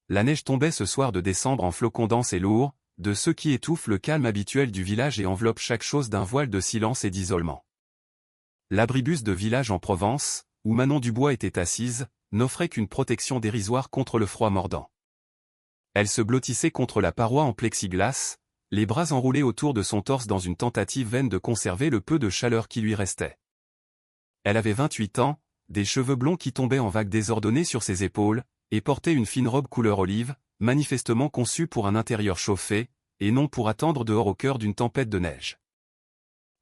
La neige tombait ce soir de décembre en flocons denses et lourds, de ceux qui étouffent le calme habituel du village et enveloppent chaque chose d'un voile de silence et d'isolement. L'abribus de village en Provence, où Manon Dubois était assise, n'offrait qu'une protection dérisoire contre le froid mordant. Elle se blottissait contre la paroi en plexiglas, les bras enroulés autour de son torse dans une tentative vaine de conserver le peu de chaleur qui lui restait. Elle avait 28 ans, des cheveux blonds qui tombaient en vagues désordonnées sur ses épaules, et portait une fine robe couleur olive, manifestement conçue pour un intérieur chauffé, et non pour attendre dehors au cœur d'une tempête de neige.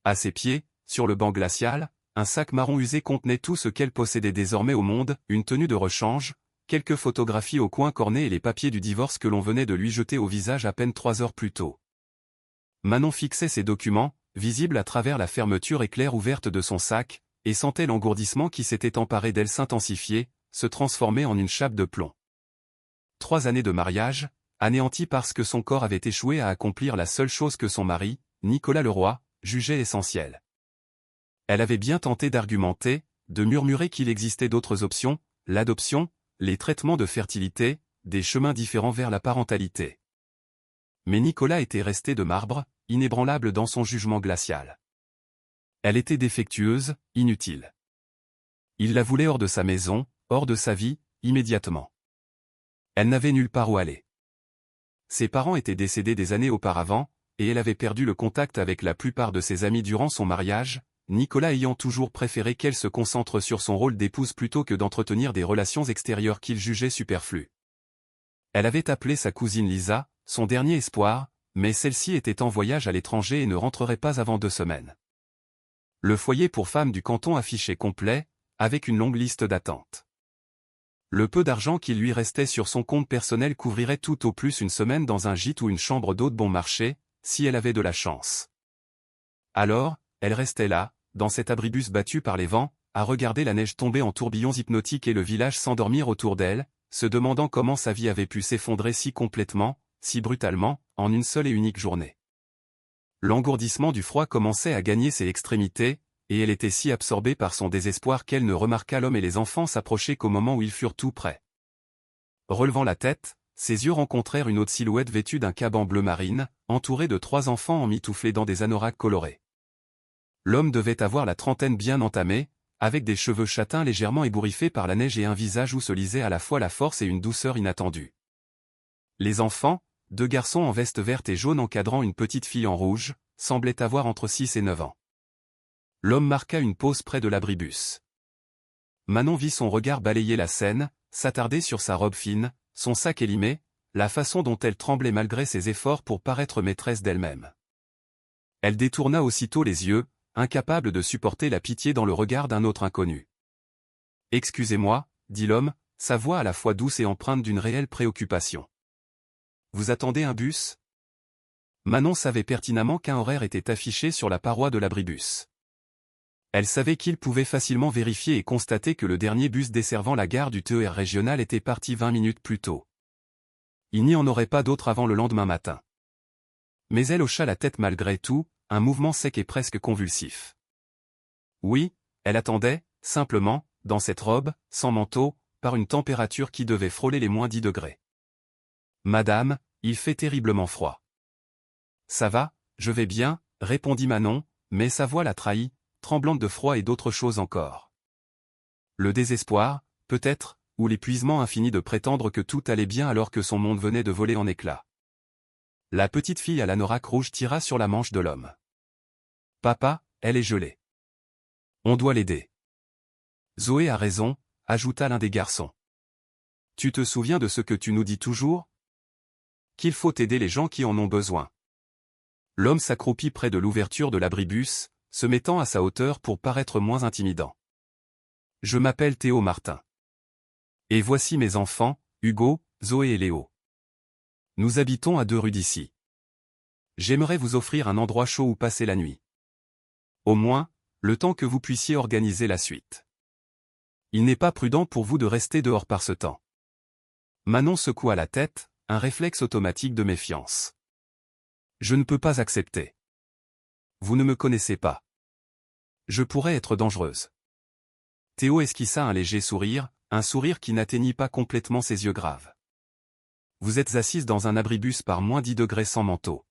À ses pieds, sur le banc glacial, un sac marron usé contenait tout ce qu'elle possédait désormais au monde, une tenue de rechange, quelques photographies au coin corné et les papiers du divorce que l'on venait de lui jeter au visage à peine 3 heures plus tôt. Manon fixait ces documents, visibles à travers la fermeture éclair ouverte de son sac, et sentait l'engourdissement qui s'était emparé d'elle s'intensifier, se transformer en une chape de plomb. 3 années de mariage, anéanties parce que son corps avait échoué à accomplir la seule chose que son mari, Nicolas Leroy, jugeait essentielle. Elle avait bien tenté d'argumenter, de murmurer qu'il existait d'autres options, l'adoption, les traitements de fertilité, des chemins différents vers la parentalité. Mais Nicolas était resté de marbre, inébranlable dans son jugement glacial. Elle était défectueuse, inutile. Il la voulait hors de sa maison, hors de sa vie, immédiatement. Elle n'avait nulle part où aller. Ses parents étaient décédés des années auparavant, et elle avait perdu le contact avec la plupart de ses amis durant son mariage, Nicolas ayant toujours préféré qu'elle se concentre sur son rôle d'épouse plutôt que d'entretenir des relations extérieures qu'il jugeait superflues. Elle avait appelé sa cousine Lisa, son dernier espoir, mais celle-ci était en voyage à l'étranger et ne rentrerait pas avant 2 semaines. Le foyer pour femmes du canton affichait complet, avec une longue liste d'attente. Le peu d'argent qui lui restait sur son compte personnel couvrirait tout au plus une semaine dans un gîte ou une chambre d'hôte bon marché, si elle avait de la chance. Alors, elle restait là, dans cet abribus battu par les vents, à regarder la neige tomber en tourbillons hypnotiques et le village s'endormir autour d'elle, se demandant comment sa vie avait pu s'effondrer si complètement, si brutalement, en une seule et unique journée. L'engourdissement du froid commençait à gagner ses extrémités, et elle était si absorbée par son désespoir qu'elle ne remarqua l'homme et les enfants s'approcher qu'au moment où ils furent tout près. Relevant la tête, ses yeux rencontrèrent une autre silhouette vêtue d'un caban bleu marine, entourée de 3 enfants emmitouflés dans des anoraks colorés. L'homme devait avoir la trentaine bien entamée, avec des cheveux châtains légèrement ébouriffés par la neige et un visage où se lisait à la fois la force et une douceur inattendue. Les enfants, 2 garçons en veste verte et jaune encadrant une petite fille en rouge, semblaient avoir entre 6 et 9 ans. L'homme marqua une pause près de l'abribus. Manon vit son regard balayer la scène, s'attarder sur sa robe fine, son sac élimé, la façon dont elle tremblait malgré ses efforts pour paraître maîtresse d'elle-même. Elle détourna aussitôt les yeux, incapable de supporter la pitié dans le regard d'un autre inconnu. « Excusez-moi, » dit l'homme, sa voix à la fois douce et empreinte d'une réelle préoccupation. « Vous attendez un bus ?» Manon savait pertinemment qu'un horaire était affiché sur la paroi de l'abribus. Elle savait qu'il pouvait facilement vérifier et constater que le dernier bus desservant la gare du TER régional était parti 20 minutes plus tôt. Il n'y en aurait pas d'autre avant le lendemain matin. Mais elle hocha la tête malgré tout, un mouvement sec et presque convulsif. Oui, elle attendait, simplement, dans cette robe, sans manteau, par une température qui devait frôler les -10 degrés. « Madame, il fait terriblement froid. »« Ça va, je vais bien, » répondit Manon, mais sa voix la trahit, tremblante de froid et d'autres choses encore. Le désespoir, peut-être, ou l'épuisement infini de prétendre que tout allait bien alors que son monde venait de voler en éclats. La petite fille à l'anorak rouge tira sur la manche de l'homme. « Papa, elle est gelée. On doit l'aider. »« Zoé a raison, » ajouta l'un des garçons. « Tu te souviens de ce que tu nous dis toujours ? Qu'il faut aider les gens qui en ont besoin. » L'homme s'accroupit près de l'ouverture de l'abribus, se mettant à sa hauteur pour paraître moins intimidant. « Je m'appelle Théo Martin. Et voici mes enfants, Hugo, Zoé et Léo. Nous habitons à 2 rues d'ici. J'aimerais vous offrir un endroit chaud où passer la nuit. Au moins, le temps que vous puissiez organiser la suite. Il n'est pas prudent pour vous de rester dehors par ce temps. » Manon secoua la tête, un réflexe automatique de méfiance. « Je ne peux pas accepter. Vous ne me connaissez pas. Je pourrais être dangereuse. » Théo esquissa un léger sourire, un sourire qui n'atteignit pas complètement ses yeux graves. vous êtes assise dans un abribus par -10 degrés sans manteau.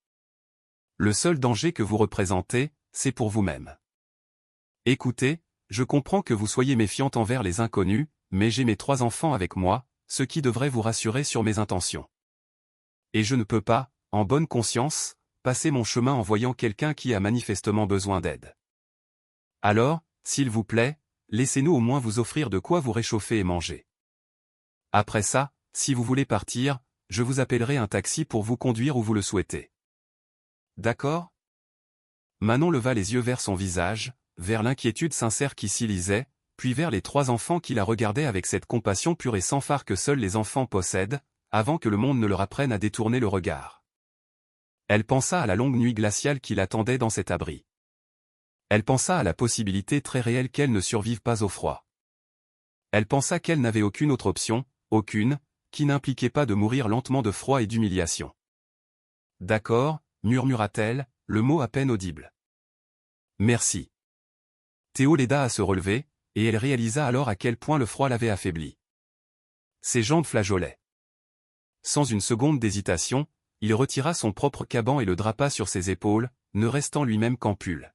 Le seul danger que vous représentez, c'est pour vous-même. Écoutez, je comprends que vous soyez méfiante envers les inconnus, mais j'ai mes 3 enfants avec moi, ce qui devrait vous rassurer sur mes intentions. Et je ne peux pas, en bonne conscience, passer mon chemin en voyant quelqu'un qui a manifestement besoin d'aide. Alors, s'il vous plaît, laissez-nous au moins vous offrir de quoi vous réchauffer et manger. Après ça, si vous voulez partir, je vous appellerai un taxi pour vous conduire où vous le souhaitez. D'accord ? Manon leva les yeux vers son visage, vers l'inquiétude sincère qui s'y lisait, puis vers les 3 enfants qui la regardaient avec cette compassion pure et sans fard que seuls les enfants possèdent, avant que le monde ne leur apprenne à détourner le regard. Elle pensa à la longue nuit glaciale qui l'attendait dans cet abri. Elle pensa à la possibilité très réelle qu'elle ne survive pas au froid. Elle pensa qu'elle n'avait aucune autre option, aucune, qui n'impliquait pas de mourir lentement de froid et d'humiliation. D'accord, murmura-t-elle, le mot à peine audible. Merci. Théo l'aida à se relever, et elle réalisa alors à quel point le froid l'avait affaibli. Ses jambes flageolaient. Sans une seconde d'hésitation, il retira son propre caban et le drapa sur ses épaules, ne restant lui-même qu'en pull.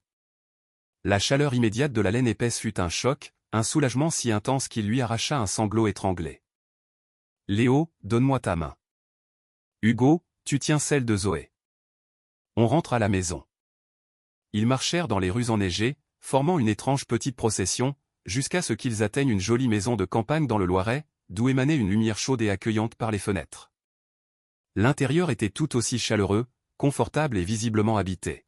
La chaleur immédiate de la laine épaisse fut un choc, un soulagement si intense qu'il lui arracha un sanglot étranglé. « Léo, donne-moi ta main. Hugo, tu tiens celle de Zoé. On rentre à la maison. » Ils marchèrent dans les rues enneigées, formant une étrange petite procession, jusqu'à ce qu'ils atteignent une jolie maison de campagne dans le Loiret, d'où émanait une lumière chaude et accueillante par les fenêtres. L'intérieur était tout aussi chaleureux, confortable et visiblement habité.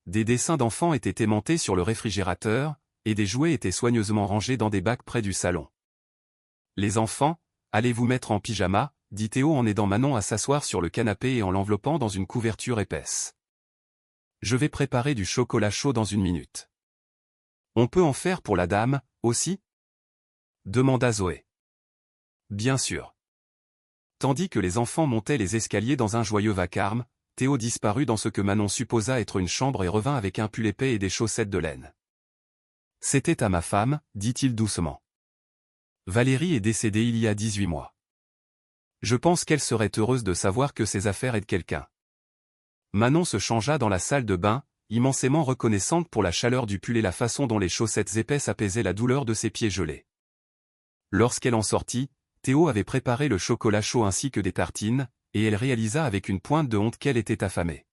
Des dessins d'enfants étaient aimantés sur le réfrigérateur, et des jouets étaient soigneusement rangés dans des bacs près du salon. « Les enfants, allez vous mettre en pyjama », dit Théo en aidant Manon à s'asseoir sur le canapé et en l'enveloppant dans une couverture épaisse. « Je vais préparer du chocolat chaud dans une minute. »« On peut en faire pour la dame, aussi ?» demanda Zoé. « Bien sûr. » Tandis que les enfants montaient les escaliers dans un joyeux vacarme, Théo disparut dans ce que Manon supposa être une chambre et revint avec un pull épais et des chaussettes de laine. « C'était à ma femme, dit-il doucement. Valérie est décédée il y a 18 mois. Je pense qu'elle serait heureuse de savoir que ses affaires aident quelqu'un. » Manon se changea dans la salle de bain, immensément reconnaissante pour la chaleur du pull et la façon dont les chaussettes épaisses apaisaient la douleur de ses pieds gelés. Lorsqu'elle en sortit, Théo avait préparé le chocolat chaud ainsi que des tartines, et elle réalisa avec une pointe de honte qu'elle était affamée.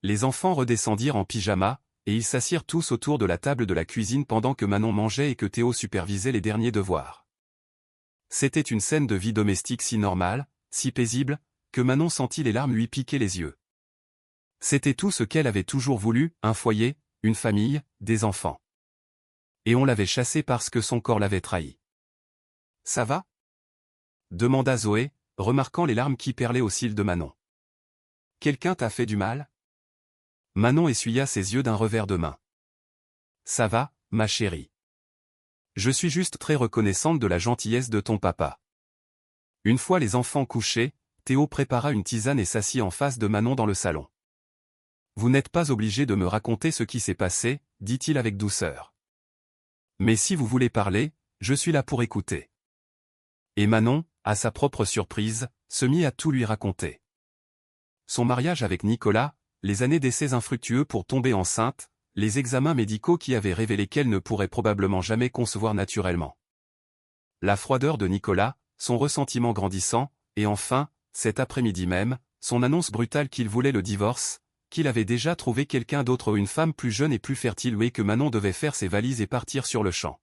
Les enfants redescendirent en pyjama, et ils s'assirent tous autour de la table de la cuisine pendant que Manon mangeait et que Théo supervisait les derniers devoirs. C'était une scène de vie domestique si normale, si paisible, que Manon sentit les larmes lui piquer les yeux. C'était tout ce qu'elle avait toujours voulu, un foyer, une famille, des enfants. Et on l'avait chassée parce que son corps l'avait trahi. « Ça va ?» demanda Zoé, remarquant les larmes qui perlaient aux cils de Manon. « Quelqu'un t'a fait du mal ?» Manon essuya ses yeux d'un revers de main. « Ça va, ma chérie. Je suis juste très reconnaissante de la gentillesse de ton papa. » Une fois les enfants couchés, Théo prépara une tisane et s'assit en face de Manon dans le salon. « Vous n'êtes pas obligé de me raconter ce qui s'est passé, dit-il avec douceur. Mais si vous voulez parler, je suis là pour écouter. » Et Manon, à sa propre surprise, se mit à tout lui raconter. Son mariage avec Nicolas, les années d'essais infructueux pour tomber enceinte, les examens médicaux qui avaient révélé qu'elle ne pourrait probablement jamais concevoir naturellement. La froideur de Nicolas, son ressentiment grandissant, et enfin, cet après-midi même, son annonce brutale qu'il voulait le divorce, qu'il avait déjà trouvé quelqu'un d'autre ou une femme plus jeune et plus fertile et que Manon devait faire ses valises et partir sur le champ.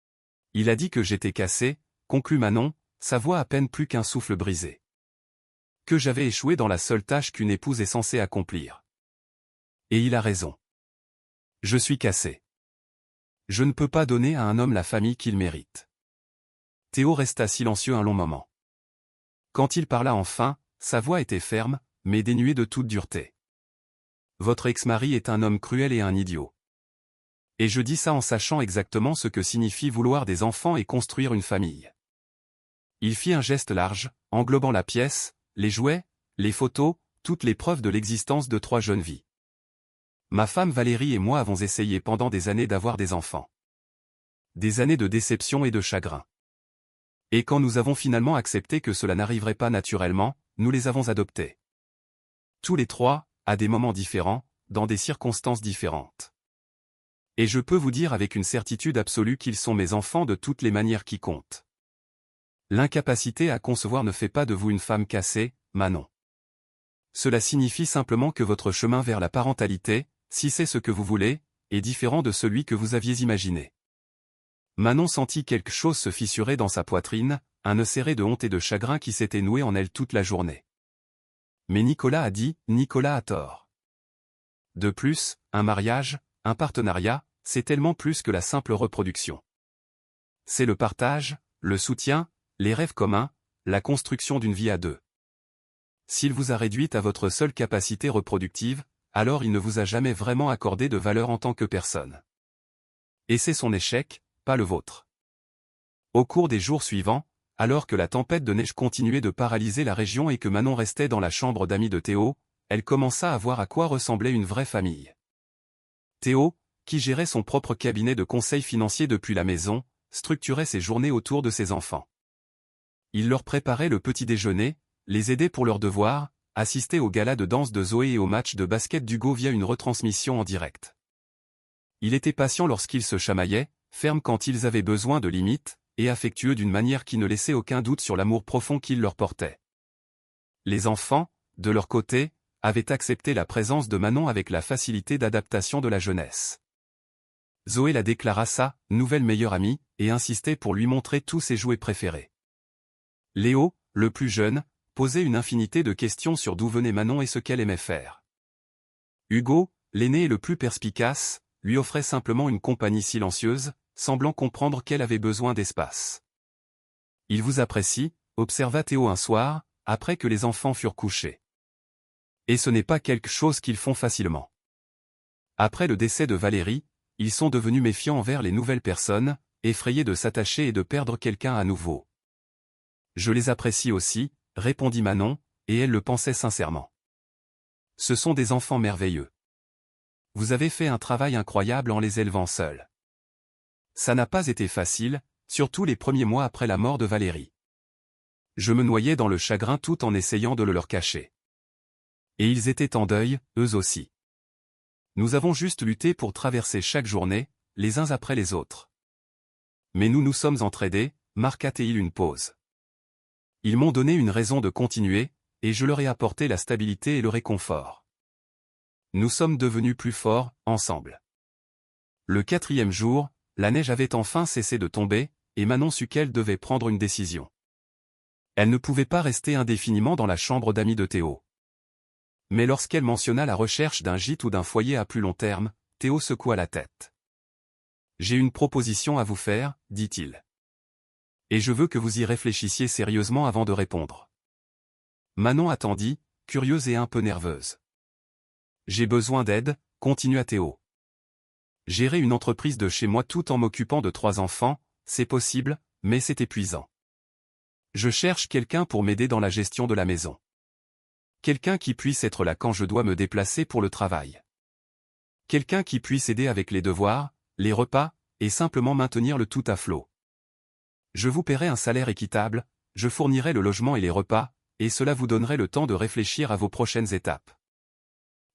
« Il a dit que j'étais cassée », conclut Manon, sa voix à peine plus qu'un souffle brisé. « Que j'avais échoué dans la seule tâche qu'une épouse est censée accomplir. Et il a raison. Je suis cassée. Je ne peux pas donner à un homme la famille qu'il mérite. » Théo resta silencieux un long moment. Quand il parla enfin, sa voix était ferme, mais dénuée de toute dureté. « Votre ex-mari est un homme cruel et un idiot. Et je dis ça en sachant exactement ce que signifie vouloir des enfants et construire une famille. » Il fit un geste large, englobant la pièce, les jouets, les photos, toutes les preuves de l'existence de 3 jeunes vies. Ma femme Valérie et moi avons essayé pendant des années d'avoir des enfants. Des années de déception et de chagrin. Et quand nous avons finalement accepté que cela n'arriverait pas naturellement, nous les avons adoptés. Tous les trois, à des moments différents, dans des circonstances différentes. Et je peux vous dire avec une certitude absolue qu'ils sont mes enfants de toutes les manières qui comptent. L'incapacité à concevoir ne fait pas de vous une femme cassée, Manon. Cela signifie simplement que votre chemin vers la parentalité, si c'est ce que vous voulez, est différent de celui que vous aviez imaginé. Manon sentit quelque chose se fissurer dans sa poitrine, un nœud serré de honte et de chagrin qui s'était noué en elle toute la journée. Mais Nicolas a dit, Nicolas a tort. De plus, un mariage, un partenariat, c'est tellement plus que la simple reproduction. C'est le partage, le soutien, les rêves communs, la construction d'une vie à deux. S'il vous a réduite à votre seule capacité reproductive, alors il ne vous a jamais vraiment accordé de valeur en tant que personne. Et c'est son échec, pas le vôtre. Au cours des jours suivants, alors que la tempête de neige continuait de paralyser la région et que Manon restait dans la chambre d'amis de Théo, elle commença à voir à quoi ressemblait une vraie famille. Théo, qui gérait son propre cabinet de conseil financier depuis la maison, structurait ses journées autour de ses enfants. Il leur préparait le petit déjeuner, les aidait pour leurs devoirs, assistait au gala de danse de Zoé et au match de basket d'Hugo via une retransmission en direct. Il était patient lorsqu'ils se chamaillaient, ferme quand ils avaient besoin de limites, et affectueux d'une manière qui ne laissait aucun doute sur l'amour profond qu'il leur portait. Les enfants, de leur côté, avaient accepté la présence de Manon avec la facilité d'adaptation de la jeunesse. Zoé la déclara sa nouvelle meilleure amie, et insistait pour lui montrer tous ses jouets préférés. Léo, le plus jeune, posait une infinité de questions sur d'où venait Manon et ce qu'elle aimait faire. Hugo, l'aîné et le plus perspicace, lui offrait simplement une compagnie silencieuse, semblant comprendre qu'elle avait besoin d'espace. « Il vous apprécie », observa Théo un soir, après que les enfants furent couchés. Et ce n'est pas quelque chose qu'ils font facilement. Après le décès de Valérie, ils sont devenus méfiants envers les nouvelles personnes, effrayés de s'attacher et de perdre quelqu'un à nouveau. Je les apprécie aussi, répondit Manon, et elle le pensait sincèrement. Ce sont des enfants merveilleux. Vous avez fait un travail incroyable en les élevant seuls. Ça n'a pas été facile, surtout les premiers mois après la mort de Valérie. Je me noyais dans le chagrin tout en essayant de le leur cacher. Et ils étaient en deuil, eux aussi. Nous avons juste lutté pour traverser chaque journée, les uns après les autres. Mais nous nous sommes entraidés, marqua-t-il une pause. Ils m'ont donné une raison de continuer, et je leur ai apporté la stabilité et le réconfort. Nous sommes devenus plus forts, ensemble. Le 4e jour, la neige avait enfin cessé de tomber, et Manon sut qu'elle devait prendre une décision. Elle ne pouvait pas rester indéfiniment dans la chambre d'amis de Théo. Mais lorsqu'elle mentionna la recherche d'un gîte ou d'un foyer à plus long terme, Théo secoua la tête. « J'ai une proposition à vous faire, dit-il. Et je veux que vous y réfléchissiez sérieusement avant de répondre. » Manon attendit, curieuse et un peu nerveuse. « J'ai besoin d'aide, continua Théo. Gérer une entreprise de chez moi tout en m'occupant de 3 enfants, c'est possible, mais c'est épuisant. Je cherche quelqu'un pour m'aider dans la gestion de la maison. Quelqu'un qui puisse être là quand je dois me déplacer pour le travail. Quelqu'un qui puisse aider avec les devoirs, les repas, et simplement maintenir le tout à flot. Je vous paierai un salaire équitable, je fournirai le logement et les repas, et cela vous donnerait le temps de réfléchir à vos prochaines étapes.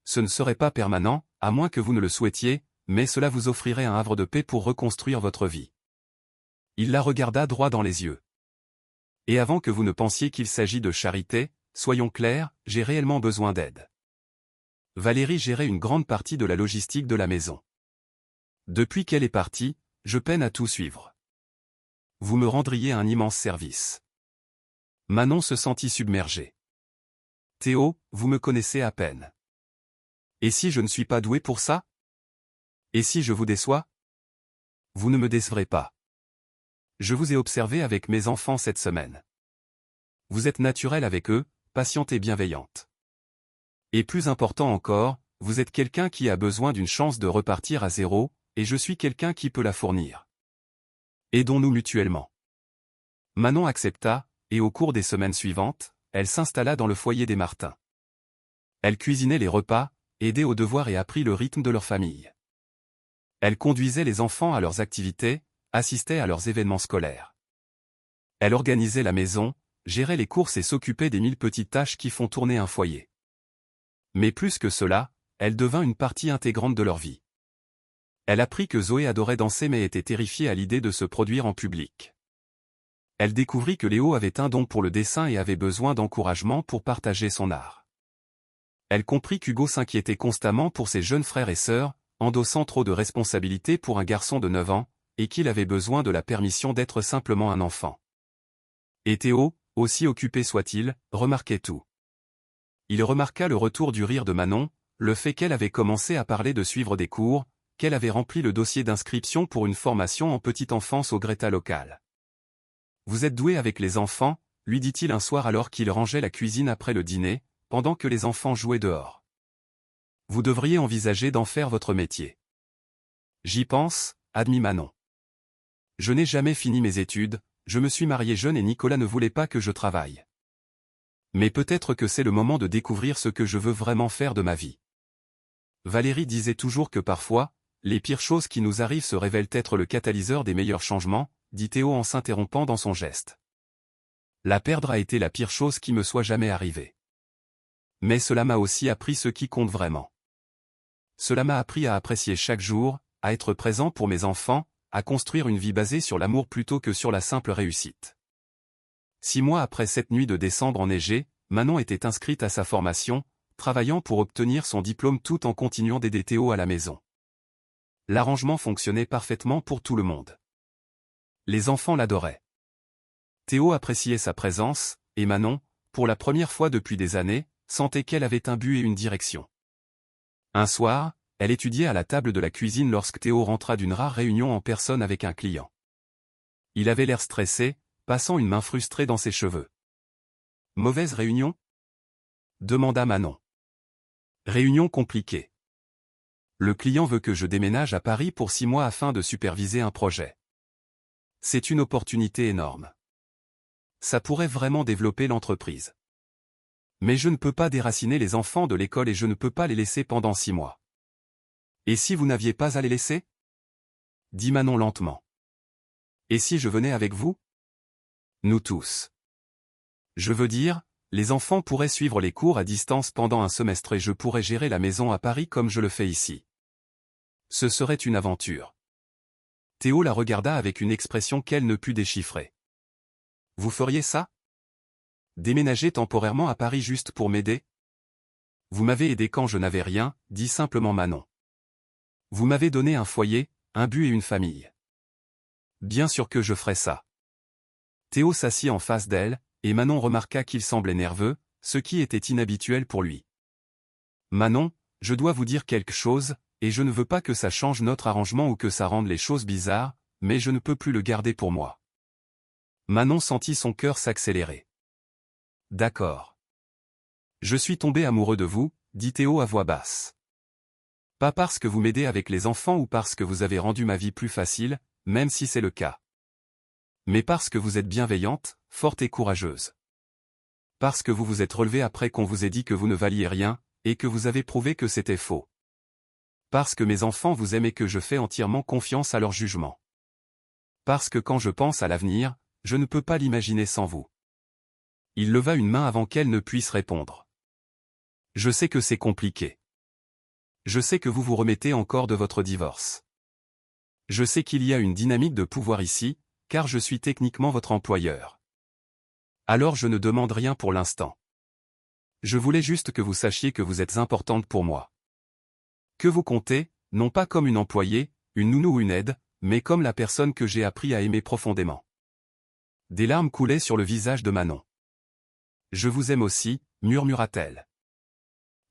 Ce ne serait pas permanent, à moins que vous ne le souhaitiez, mais cela vous offrirait un havre de paix pour reconstruire votre vie. Il la regarda droit dans les yeux. Et avant que vous ne pensiez qu'il s'agit de charité, soyons clairs, j'ai réellement besoin d'aide. Valérie gérait une grande partie de la logistique de la maison. Depuis qu'elle est partie, je peine à tout suivre. Vous me rendriez un immense service. Manon se sentit submergée. Théo, vous me connaissez à peine. Et si je ne suis pas doué pour ça? Et si je vous déçois? Vous ne me décevrez pas. Je vous ai observé avec mes enfants cette semaine. Vous êtes naturelle avec eux, patiente et bienveillante. Et plus important encore, vous êtes quelqu'un qui a besoin d'une chance de repartir à zéro, et je suis quelqu'un qui peut la fournir. Aidons-nous mutuellement. Manon accepta, et au cours des semaines suivantes, elle s'installa dans le foyer des Martin. Elle cuisinait les repas, aidait aux devoirs et apprit le rythme de leur famille. Elle conduisait les enfants à leurs activités, assistait à leurs événements scolaires. Elle organisait la maison, gérait les courses et s'occupait des 1000 petites tâches qui font tourner un foyer. Mais plus que cela, elle devint une partie intégrante de leur vie. Elle apprit que Zoé adorait danser mais était terrifiée à l'idée de se produire en public. Elle découvrit que Léo avait un don pour le dessin et avait besoin d'encouragement pour partager son art. Elle comprit qu'Hugo s'inquiétait constamment pour ses jeunes frères et sœurs, endossant trop de responsabilités pour un garçon de 9 ans, et qu'il avait besoin de la permission d'être simplement un enfant. Et Théo, aussi occupé soit-il, remarquait tout. Il remarqua le retour du rire de Manon, le fait qu'elle avait commencé à parler de suivre des cours, qu'elle avait rempli le dossier d'inscription pour une formation en petite enfance au Greta local. « Vous êtes doué avec les enfants ?» lui dit-il un soir alors qu'il rangeait la cuisine après le dîner, pendant que les enfants jouaient dehors. « Vous devriez envisager d'en faire votre métier. »« J'y pense, » admit Manon. « Je n'ai jamais fini mes études, je me suis marié jeune et Nicolas ne voulait pas que je travaille. Mais peut-être que c'est le moment de découvrir ce que je veux vraiment faire de ma vie. » Valérie disait toujours que parfois, les pires choses qui nous arrivent se révèlent être le catalyseur des meilleurs changements, dit Théo en s'interrompant dans son geste. La perdre a été la pire chose qui me soit jamais arrivée. Mais cela m'a aussi appris ce qui compte vraiment. Cela m'a appris à apprécier chaque jour, à être présent pour mes enfants, à construire une vie basée sur l'amour plutôt que sur la simple réussite. 6 mois après cette nuit de décembre enneigée, Manon était inscrite à sa formation, travaillant pour obtenir son diplôme tout en continuant d'aider Théo à la maison. L'arrangement fonctionnait parfaitement pour tout le monde. Les enfants l'adoraient. Théo appréciait sa présence, et Manon, pour la première fois depuis des années, sentait qu'elle avait un but et une direction. Un soir, elle étudiait à la table de la cuisine lorsque Théo rentra d'une rare réunion en personne avec un client. Il avait l'air stressé, passant une main frustrée dans ses cheveux. « Mauvaise réunion ?» demanda Manon. « Réunion compliquée. Le client veut que je déménage à Paris pour 6 mois afin de superviser un projet. C'est une opportunité énorme. Ça pourrait vraiment développer l'entreprise. Mais je ne peux pas déraciner les enfants de l'école et je ne peux pas les laisser pendant 6 mois. Et si vous n'aviez pas à les laisser ? Dit Manon lentement. Et si je venais avec vous ? Nous tous. Je veux dire, les enfants pourraient suivre les cours à distance pendant un semestre et je pourrais gérer la maison à Paris comme je le fais ici. Ce serait une aventure. Théo la regarda avec une expression qu'elle ne put déchiffrer. Vous feriez ça ? Déménager temporairement à Paris juste pour m'aider ? Vous m'avez aidé quand je n'avais rien, dit simplement Manon. Vous m'avez donné un foyer, un but et une famille. Bien sûr que je ferais ça. Théo s'assit en face d'elle, et Manon remarqua qu'il semblait nerveux, ce qui était inhabituel pour lui. Manon, je dois vous dire quelque chose, et je ne veux pas que ça change notre arrangement ou que ça rende les choses bizarres, mais je ne peux plus le garder pour moi. Manon sentit son cœur s'accélérer. D'accord. Je suis tombé amoureux de vous, dit Théo à voix basse. Pas parce que vous m'aidez avec les enfants ou parce que vous avez rendu ma vie plus facile, même si c'est le cas. Mais parce que vous êtes bienveillante, forte et courageuse. Parce que vous vous êtes relevée après qu'on vous ait dit que vous ne valiez rien, et que vous avez prouvé que c'était faux. Parce que mes enfants vous aiment et que je fais entièrement confiance à leur jugement. Parce que quand je pense à l'avenir, je ne peux pas l'imaginer sans vous. Il leva une main avant qu'elle ne puisse répondre. Je sais que c'est compliqué. Je sais que vous vous remettez encore de votre divorce. Je sais qu'il y a une dynamique de pouvoir ici, car je suis techniquement votre employeur. Alors je ne demande rien pour l'instant. Je voulais juste que vous sachiez que vous êtes importante pour moi. Que vous comptez, non pas comme une employée, une nounou ou une aide, mais comme la personne que j'ai appris à aimer profondément. Des larmes coulaient sur le visage de Manon. Je vous aime aussi, murmura-t-elle.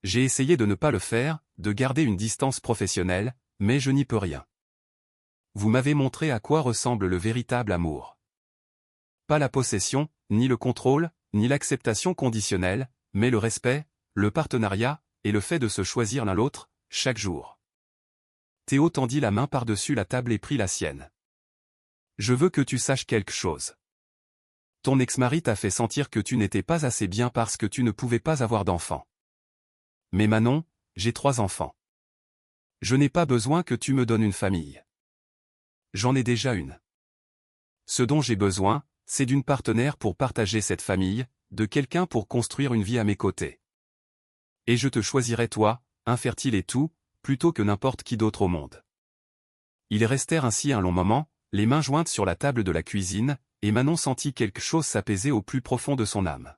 J'ai essayé de ne pas le faire, de garder une distance professionnelle, mais je n'y peux rien. Vous m'avez montré à quoi ressemble le véritable amour. Pas la possession, ni le contrôle, ni l'acceptation conditionnelle, mais le respect, le partenariat, et le fait de se choisir l'un l'autre, chaque jour. Théo tendit la main par-dessus la table et prit la sienne. Je veux que tu saches quelque chose. Ton ex-mari t'a fait sentir que tu n'étais pas assez bien parce que tu ne pouvais pas avoir d'enfants. Mais Manon, j'ai 3 enfants. Je n'ai pas besoin que tu me donnes une famille. J'en ai déjà une. Ce dont j'ai besoin, c'est d'une partenaire pour partager cette famille, de quelqu'un pour construire une vie à mes côtés. Et je te choisirais toi, infertile et tout, plutôt que n'importe qui d'autre au monde. » Ils restèrent ainsi un long moment, les mains jointes sur la table de la cuisine, et Manon sentit quelque chose s'apaiser au plus profond de son âme.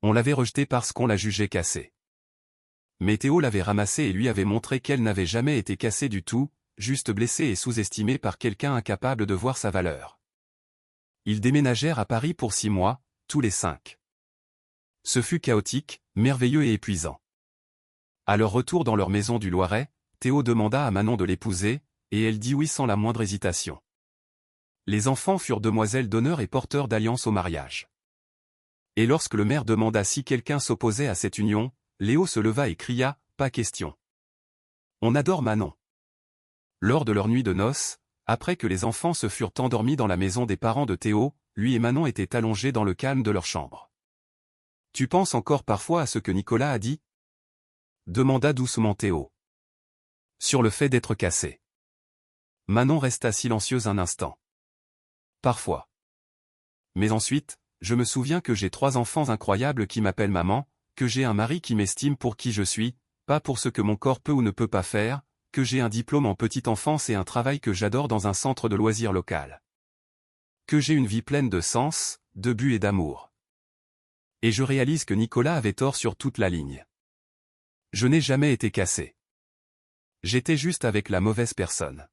On l'avait rejetée parce qu'on la jugeait cassée. Mais Théo l'avait ramassée et lui avait montré qu'elle n'avait jamais été cassée du tout, juste blessée et sous-estimée par quelqu'un incapable de voir sa valeur. Ils déménagèrent à Paris pour 6 mois, tous les 5. Ce fut chaotique, merveilleux et épuisant. À leur retour dans leur maison du Loiret, Théo demanda à Manon de l'épouser, et elle dit oui sans la moindre hésitation. Les enfants furent demoiselles d'honneur et porteurs d'alliance au mariage. Et lorsque le maire demanda si quelqu'un s'opposait à cette union, Léo se leva et cria « Pas question. On adore Manon. » Lors de leur nuit de noces, après que les enfants se furent endormis dans la maison des parents de Théo, lui et Manon étaient allongés dans le calme de leur chambre. « Tu penses encore parfois à ce que Nicolas a dit ?» demanda doucement Théo. « Sur le fait d'être cassé. » Manon resta silencieuse un instant. « Parfois. Mais ensuite, je me souviens que j'ai 3 enfants incroyables qui m'appellent maman, que j'ai un mari qui m'estime pour qui je suis, pas pour ce que mon corps peut ou ne peut pas faire, que j'ai un diplôme en petite enfance et un travail que j'adore dans un centre de loisirs local. Que j'ai une vie pleine de sens, de but et d'amour. Et je réalise que Nicolas avait tort sur toute la ligne. Je n'ai jamais été cassé. J'étais juste avec la mauvaise personne.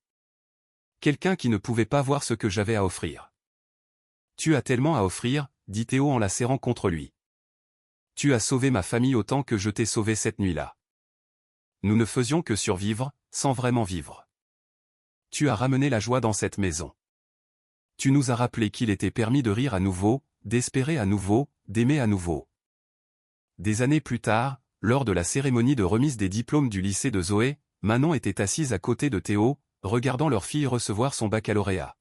Quelqu'un qui ne pouvait pas voir ce que j'avais à offrir. « Tu as tellement à offrir, » dit Théo en la serrant contre lui. « Tu as sauvé ma famille autant que je t'ai sauvé cette nuit-là. Nous ne faisions que survivre, sans vraiment vivre. Tu as ramené la joie dans cette maison. Tu nous as rappelé qu'il était permis de rire à nouveau, d'espérer à nouveau, d'aimer à nouveau. » Des années plus tard, lors de la cérémonie de remise des diplômes du lycée de Zoé, Manon était assise à côté de Théo, regardant leur fille recevoir son baccalauréat.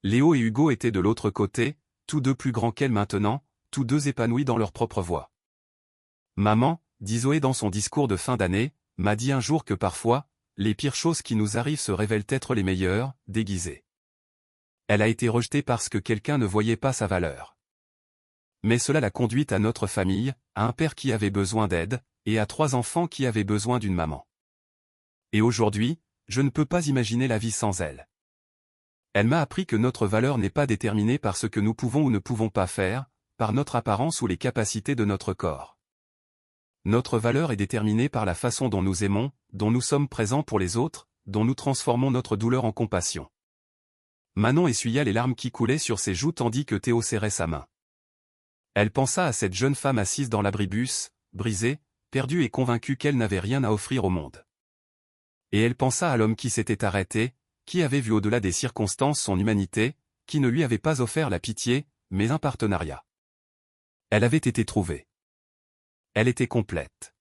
Léo et Hugo étaient de l'autre côté, tous deux plus grands qu'elle maintenant, tous deux épanouis dans leur propre voie. « Maman, » dit Zoé dans son discours de fin d'année, « m'a dit un jour que parfois, les pires choses qui nous arrivent se révèlent être les meilleures, déguisées. Elle a été rejetée parce que quelqu'un ne voyait pas sa valeur. Mais cela l'a conduite à notre famille, à un père qui avait besoin d'aide, et à 3 enfants qui avaient besoin d'une maman. Et aujourd'hui, je ne peux pas imaginer la vie sans elle. Elle m'a appris que notre valeur n'est pas déterminée par ce que nous pouvons ou ne pouvons pas faire, par notre apparence ou les capacités de notre corps. Notre valeur est déterminée par la façon dont nous aimons, dont nous sommes présents pour les autres, dont nous transformons notre douleur en compassion. » Manon essuya les larmes qui coulaient sur ses joues tandis que Théo serrait sa main. Elle pensa à cette jeune femme assise dans l'abribus, brisée, perdue et convaincue qu'elle n'avait rien à offrir au monde. Et elle pensa à l'homme qui s'était arrêté, qui avait vu au-delà des circonstances son humanité, qui ne lui avait pas offert la pitié, mais un partenariat. Elle avait été trouvée. Elle était complète.